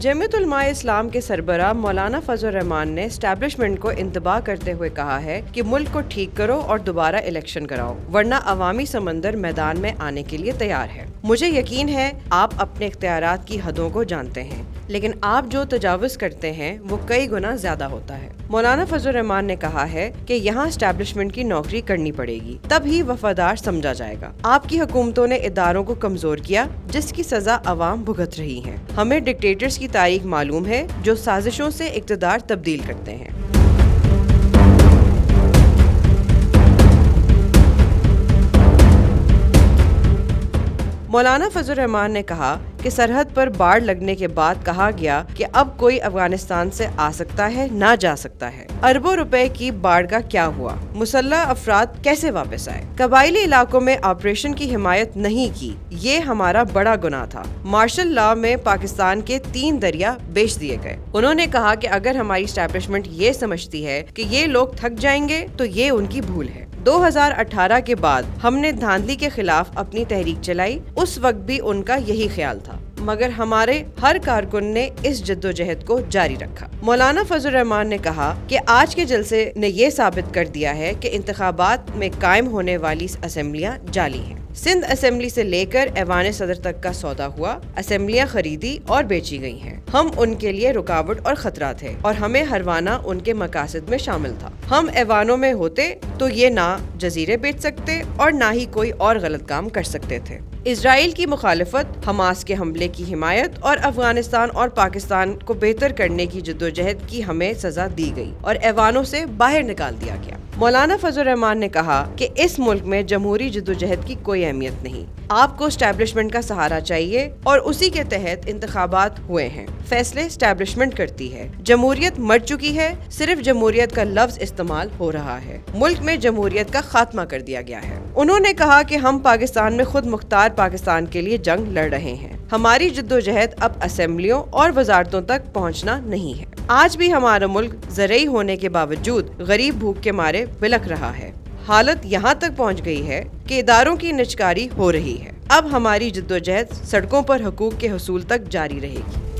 जमीयत उलमा इस्लाम के सरबराह मौलाना फजल रहमान ने एस्टैब्लिशमेंट को इंतबाह करते हुए कहा है कि मुल्क को ठीक करो और दोबारा इलेक्शन कराओ, वरना अवामी समंदर मैदान में आने के लिए तैयार है। मुझे यकीन है आप अपने इख्तियारात की हदों को जानते हैं, लेकिन आप जो तजावुज़ करते हैं वो कई गुना ज्यादा होता है। मौलाना फजल रहमान ने कहा है कि यहाँ एस्टैब्लिशमेंट की नौकरी करनी पड़ेगी, तब ही वफादार समझा जाएगा। आपकी हुकूमतों ने इदारों को कमजोर किया, जिसकी सजा अवाम भुगत रही है। हमें डिक्टेटर्स की तारीख मालूम है जो साजिशों से इक़्तिदार तब्दील करते हैं। मौलाना फजल रहमान ने कहा कि सरहद पर बाढ़ लगने के बाद कहा गया कि अब कोई अफगानिस्तान से आ सकता है ना जा सकता है। अरबों रुपए की बाढ़ का क्या हुआ? मुसल्लह अफराद कैसे वापस आए? कबायली इलाकों में ऑपरेशन की हिमायत नहीं की, ये हमारा बड़ा गुनाह था। मार्शल लॉ में पाकिस्तान के 3 दरिया बेच दिए गए। उन्होंने कहा कि अगर हमारी एस्टैब्लिशमेंट ये समझती है कि ये लोग थक जाएंगे तो ये उनकी भूल है। 2018 के बाद हमने धांधली के खिलाफ अपनी तहरीक चलाई, उस वक्त भी उनका यही ख्याल था, मगर हमारे हर कारकुन ने इस जद्दोजहद को जारी रखा। मौलाना फजल रहमान ने कहा कि आज के जलसे ने यह साबित कर दिया है कि इंतखाबात में कायम होने वाली असेंबलियां जाली हैं। सिंध असेंबली से लेकर ऐवान सदर तक का सौदा हुआ, असेंबलियां खरीदी और बेची गई हैं। हम उनके लिए रुकावट और खतरा थे और हमें हरवाना उनके मकासद में शामिल था। हम ऐवानों में होते तो ये ना जजीरे बेच सकते और ना ही कोई और गलत काम कर सकते थे। इजराइल की मुखालिफत, हमास के हमले की हिमायत और अफगानिस्तान और पाकिस्तान को बेहतर करने की जद्दोजहद की हमें सजा दी गई और ऐवानों से बाहर निकाल दिया गया। मौलाना फजल रहमान ने कहा कि इस मुल्क में जमहूरी जद्दोजहद की कोई अहमियत नहीं, आपको एस्टैब्लिशमेंट का सहारा चाहिए और उसी के तहत इंतखाबात हुए हैं। फैसले एस्टैब्लिशमेंट करती है। जमहूरियत मर चुकी है, सिर्फ जमहूरियत का लफ्ज इस्तेमाल हो रहा है। मुल्क में जमहूरियत का खात्मा कर दिया गया है। उन्होंने कहा कि हम पाकिस्तान में खुद मुख्तार पाकिस्तान के लिए जंग लड़ रहे हैं। हमारी जद्दोजहद अब असेंबलियों और वजारतों तक पहुंचना नहीं है। आज भी हमारा मुल्क ज़रई होने के बावजूद गरीब भूख के मारे बिलख रहा है। हालत यहाँ तक पहुँच गई है कि इदारों की निचकारी हो रही है। अब हमारी जद्दोजहद सड़कों पर हकूक़ के हसूल तक जारी रहेगी।